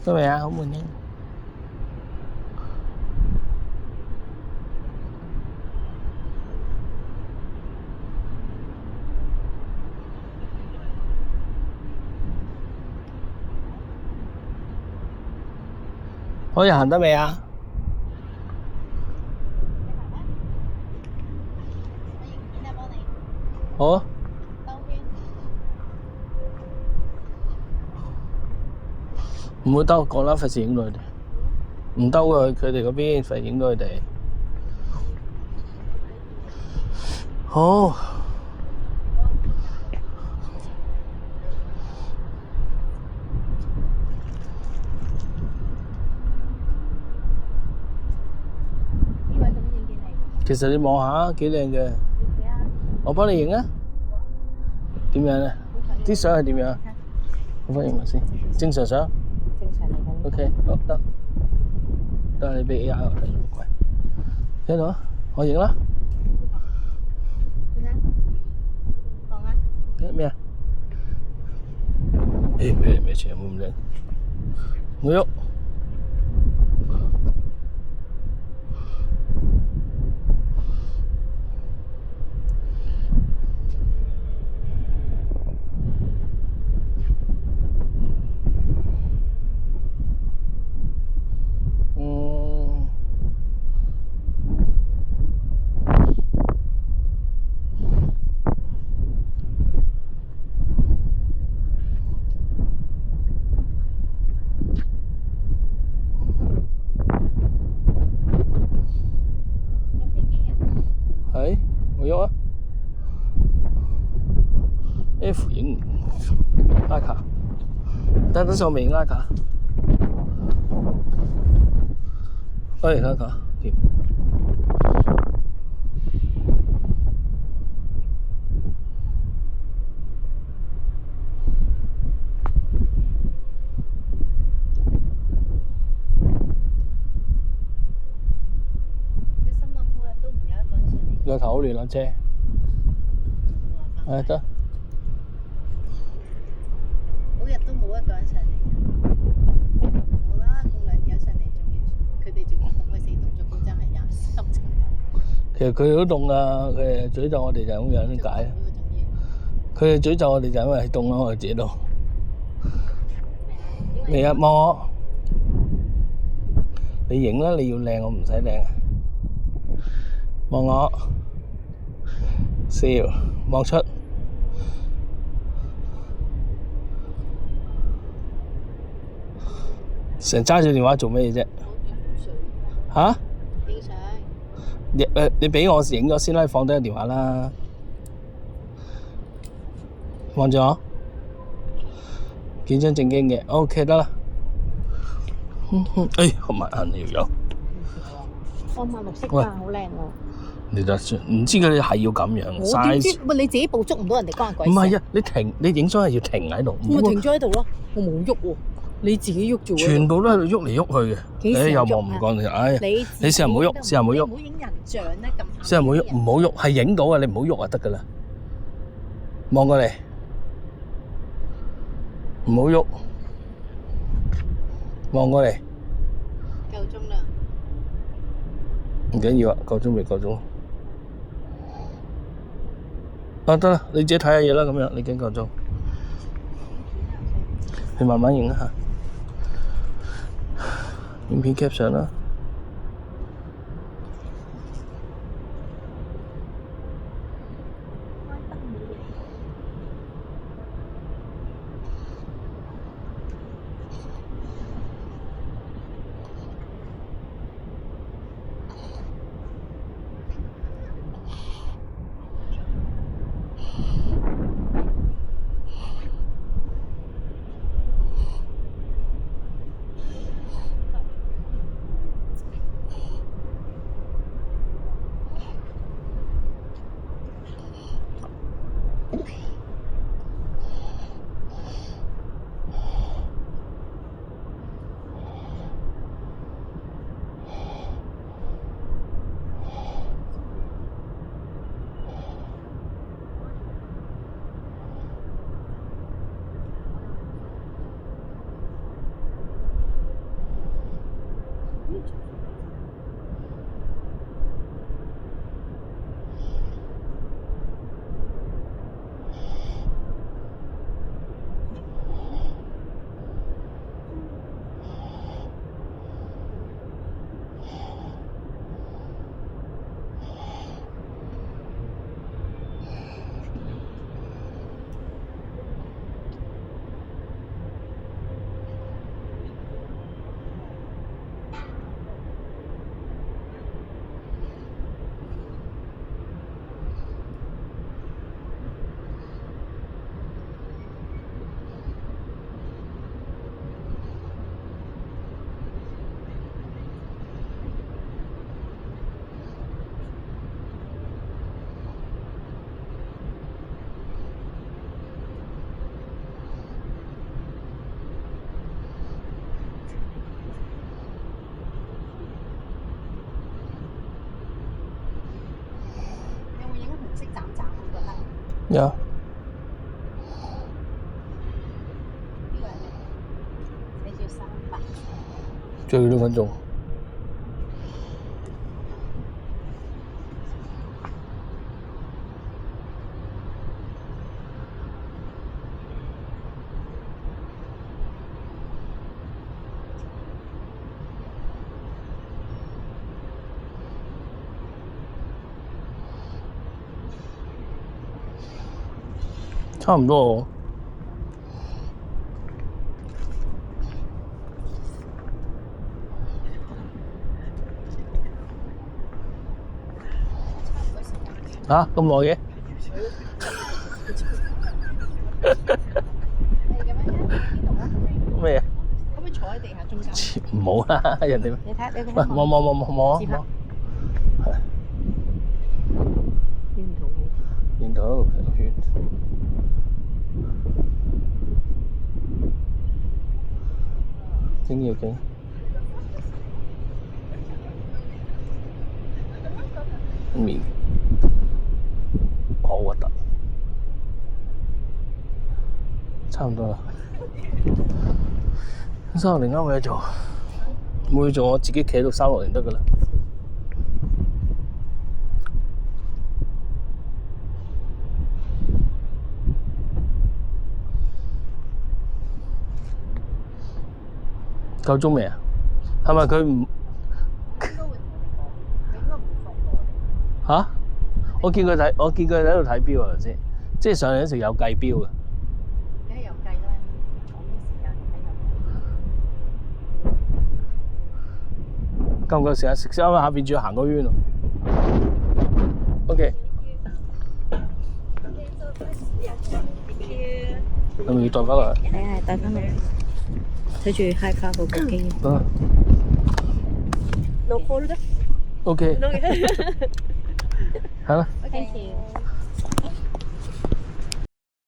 得未啊？好悶嘅。可以行得未啊？好啊。唔會兜，講啦，費事影到佢哋。唔兜啊，佢哋嗰邊費事影到佢哋。好。其實你望下幾靚嘅，我幫你影啊。點樣咧？啲相係點樣？我幫你影埋先，正常相。正常嚟緊。OK， 好得。得你俾 AI 我睇，乖。聽到啊？我影啦。點啊？講啊！咩啊？咩事啊？冇咁靚。唔喐。係，我喐啊 ！F 影拉卡，等上面拉卡，拉卡掂。個頭好亂啊，姐。得。嗰日都冇一個人上嚟。冇啦，咁兩日上嚟佢哋仲要咁鬼死動作，嗰真係廿濕情。其實佢好凍啊，佢哋詛咒我哋就係咁樣，點解？佢哋詛咒我哋就係因為凍咯，我哋自己凍。未啊，望我。你影啦，你要靚，我唔使靚。望我，笑，望出，成揸住電話做咩嘢啫？嚇？影相。你俾我影咗先啦，放低個電話啦。望住我，幾張正經嘅 ，OK 得啦。好埋眼條友。放埋綠色㗎，好靚喎。你就唔知佢哋係要咁樣，我點知？喂，你自己捕捉唔到人哋關鬼事。唔係啊，你影相係要停喺度。我停咗喺度咯，我冇喐喎，你自己喐住喎。全部都喺度喐嚟喐去嘅。幾時又望唔講你，你試下唔好喐，試下唔好喐。唔好影人像咧，咁。試下唔好喐，唔好喐，係影到啊！你唔好喐就得噶啦。望過嚟，唔好喐，望過嚟。夠鐘啦。唔緊要啊，夠鐘未夠鐘。得啦，你自己睇下嘢啦，咁樣你已經夠鐘。你慢慢影一下，影片 cap 上啦。有冇影紅色斬斬嗰個燈？有，呢個係咩？寫住300。最2分鐘。差唔多喎。嚇咁耐嘅？係咁樣嘅，呢度啊？咩啊？可唔可以坐喺地下中間？唔好啦，人哋你睇下你個喂冇自拍係見到有圈，整要緊，面好核突，差唔多啦。360啱冇嘢做，冇嘢做我自己企喺度360得㗎啦。夠鐘未啊？係咪佢唔應該會同我哋講，佢應該唔放我哋。嚇？我見佢喺度睇錶啊頭先，即係上嚟嗰時有計錶嘅。梗係有計啦，坐咩時間睇夠唔夠時間食先？下邊仲要行個圈喎。OK。係咪要帶翻嚟？係帶翻嚟。睇住 high 卡嗰個機。啊。 No call 啫。 OK。係啦。Thank you。